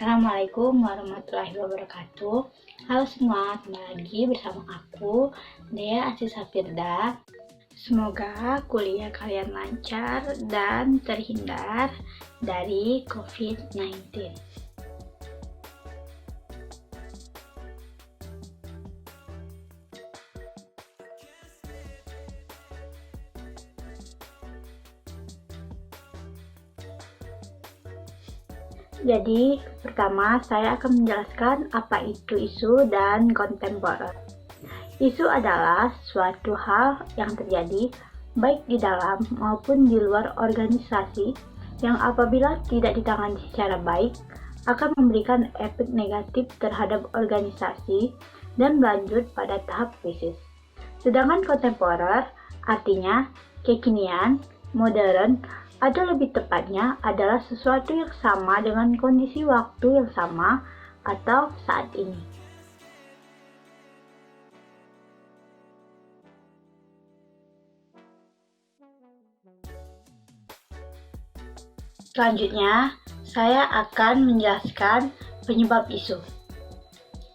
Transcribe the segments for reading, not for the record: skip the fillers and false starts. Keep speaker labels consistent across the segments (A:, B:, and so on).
A: Assalamualaikum warahmatullahi wabarakatuh. Halo semua, kembali lagi bersama aku, Dea Asisa Firda. Semoga kuliah kalian lancar dan terhindar dari COVID-19. Jadi, pertama saya akan menjelaskan apa itu isu dan kontemporer. Isu adalah suatu hal yang terjadi baik di dalam maupun di luar organisasi yang apabila tidak ditangani secara baik akan memberikan efek negatif terhadap organisasi dan berlanjut pada tahap krisis. Sedangkan kontemporer artinya kekinian, modern, atau lebih tepatnya adalah sesuatu yang sama dengan kondisi waktu yang sama atau saat ini. Selanjutnya, saya akan menjelaskan penyebab isu.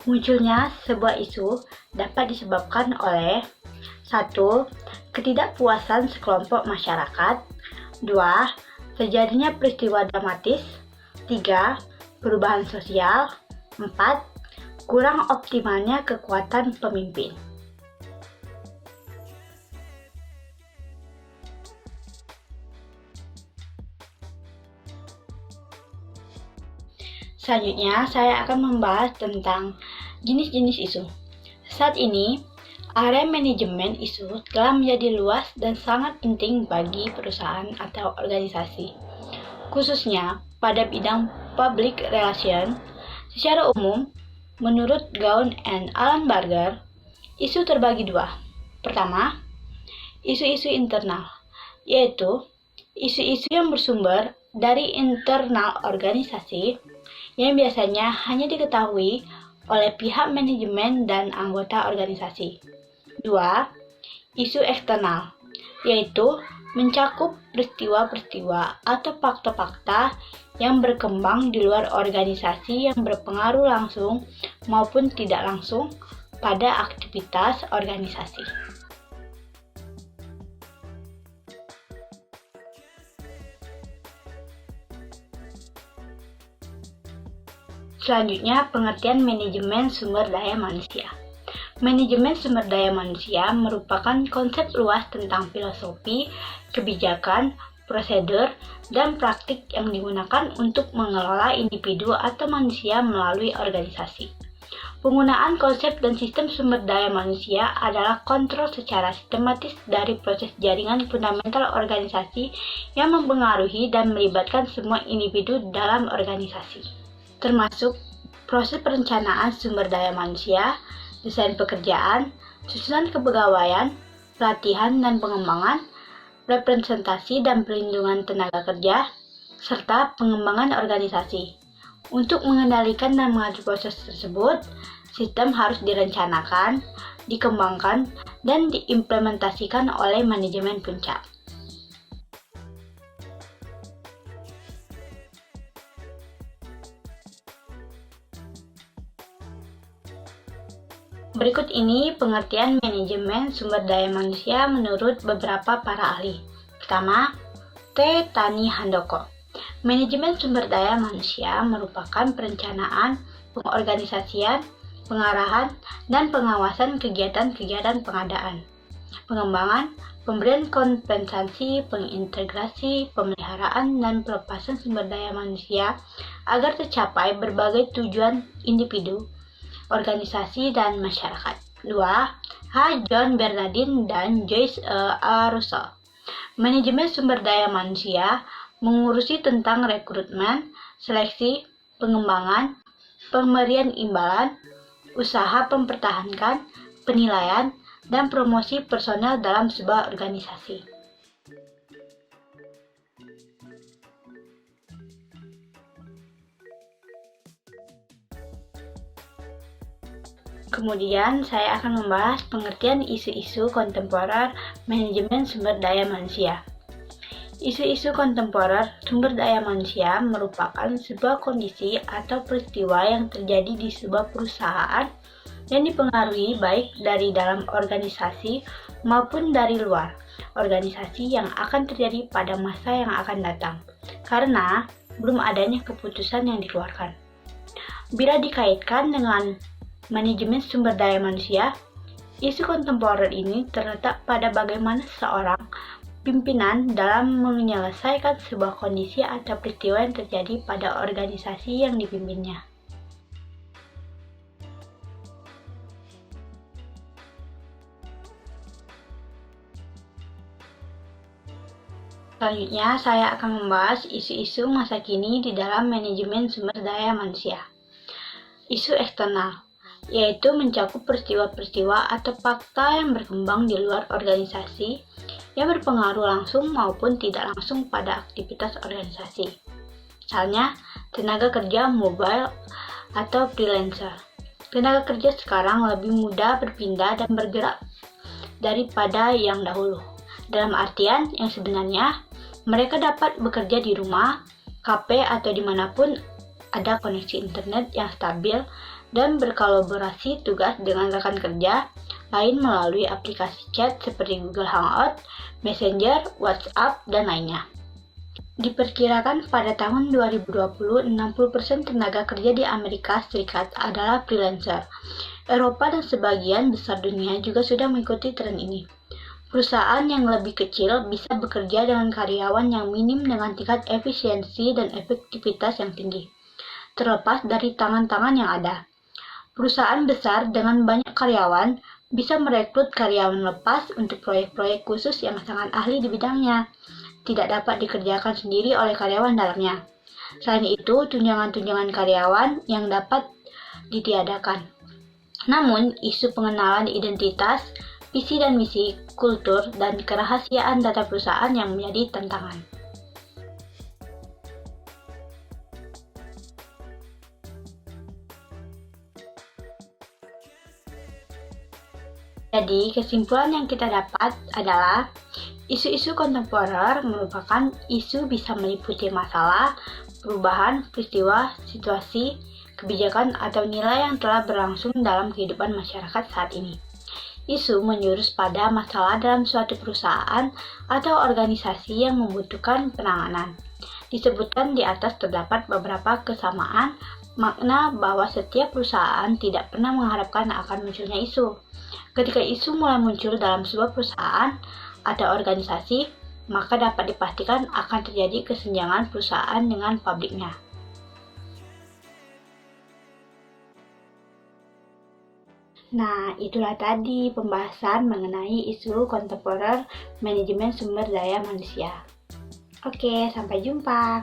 A: Munculnya sebuah isu dapat disebabkan oleh 1. Ketidakpuasan sekelompok masyarakat. 2. Terjadinya peristiwa dramatis. 3. Perubahan sosial. 4. Kurang optimalnya kekuatan pemimpin. Selanjutnya, saya akan membahas tentang jenis-jenis isu. Saat ini, area manajemen isu telah menjadi luas dan sangat penting bagi perusahaan atau organisasi, khususnya pada bidang public relation. Secara umum, menurut Gaun and Alan Barger, isu terbagi dua. Pertama, isu-isu internal, yaitu isu-isu yang bersumber dari internal organisasi yang biasanya hanya diketahui oleh pihak manajemen dan anggota organisasi. 2. Isu eksternal, yaitu mencakup peristiwa-peristiwa atau fakta-fakta yang berkembang di luar organisasi yang berpengaruh langsung maupun tidak langsung pada aktivitas organisasi. Selanjutnya, pengertian manajemen sumber daya manusia. Manajemen sumber daya manusia merupakan konsep luas tentang filosofi, kebijakan, prosedur, dan praktik yang digunakan untuk mengelola individu atau manusia melalui organisasi. Penggunaan konsep dan sistem sumber daya manusia adalah kontrol secara sistematis dari proses jaringan fundamental organisasi yang mempengaruhi dan melibatkan semua individu dalam organisasi, termasuk proses perencanaan sumber daya manusia, desain pekerjaan, susunan kepegawaian, pelatihan dan pengembangan, representasi dan perlindungan tenaga kerja, serta pengembangan organisasi. Untuk mengendalikan dan mengatur proses tersebut, sistem harus direncanakan, dikembangkan, dan diimplementasikan oleh manajemen puncak. Berikut ini pengertian manajemen sumber daya manusia menurut beberapa para ahli. Pertama, T. Tani Handoko. Manajemen sumber daya manusia merupakan perencanaan, pengorganisasian, pengarahan, dan pengawasan kegiatan-kegiatan pengadaan, pengembangan, pemberian kompensasi, pengintegrasi, pemeliharaan, dan pelepasan sumber daya manusia agar tercapai berbagai tujuan individu, organisasi, dan masyarakat. 2. H. John Bernardin dan Joyce A. Russell. Manajemen sumber daya manusia mengurusi tentang rekrutmen, seleksi, pengembangan, pemberian imbalan, usaha mempertahankan, penilaian, dan promosi personel dalam sebuah organisasi. Kemudian, saya akan membahas pengertian isu-isu kontemporer manajemen sumber daya manusia. Isu-isu kontemporer sumber daya manusia merupakan sebuah kondisi atau peristiwa yang terjadi di sebuah perusahaan yang dipengaruhi baik dari dalam organisasi maupun dari luar organisasi yang akan terjadi pada masa yang akan datang, karena belum adanya keputusan yang dikeluarkan. Bila dikaitkan dengan manajemen sumber daya manusia, isu kontemporer ini terletak pada bagaimana seorang pimpinan dalam menyelesaikan sebuah kondisi atau peristiwa yang terjadi pada organisasi yang dipimpinnya. Selanjutnya, saya akan membahas isu-isu masa kini di dalam manajemen sumber daya manusia. Isu eksternal, yaitu mencakup peristiwa-peristiwa atau fakta yang berkembang di luar organisasi yang berpengaruh langsung maupun tidak langsung pada aktivitas organisasi. Misalnya, tenaga kerja mobile atau freelancer. Tenaga kerja sekarang lebih mudah berpindah dan bergerak daripada yang dahulu. Dalam artian yang sebenarnya, mereka dapat bekerja di rumah, kafe, atau dimanapun ada koneksi internet yang stabil dan berkolaborasi tugas dengan rekan kerja lain melalui aplikasi chat seperti Google Hangout, Messenger, WhatsApp, dan lainnya. Diperkirakan pada tahun 2020, 60% tenaga kerja di Amerika Serikat adalah freelancer. Eropa dan sebagian besar dunia juga sudah mengikuti tren ini. Perusahaan yang lebih kecil bisa bekerja dengan karyawan yang minim dengan tingkat efisiensi dan efektivitas yang tinggi, terlepas dari tangan-tangan yang ada. Perusahaan besar dengan banyak karyawan bisa merekrut karyawan lepas untuk proyek-proyek khusus yang sangat ahli di bidangnya, tidak dapat dikerjakan sendiri oleh karyawan dalamnya. Selain itu, tunjangan-tunjangan karyawan yang dapat ditiadakan. Namun, isu pengenalan identitas, visi dan misi, kultur, dan kerahasiaan data perusahaan yang menjadi tantangan. Jadi, kesimpulan yang kita dapat adalah isu-isu kontemporer merupakan isu bisa meliputi masalah, perubahan, peristiwa, situasi, kebijakan, atau nilai yang telah berlangsung dalam kehidupan masyarakat saat ini. Isu menjurus pada masalah dalam suatu perusahaan atau organisasi yang membutuhkan penanganan. Disebutkan di atas terdapat beberapa kesamaan makna bahwa setiap perusahaan tidak pernah mengharapkan akan munculnya isu. Ketika isu mulai muncul dalam sebuah perusahaan atau organisasi, maka dapat dipastikan akan terjadi kesenjangan perusahaan dengan publiknya. Nah, itulah tadi pembahasan mengenai isu kontemporer manajemen sumber daya manusia. Oke, sampai jumpa.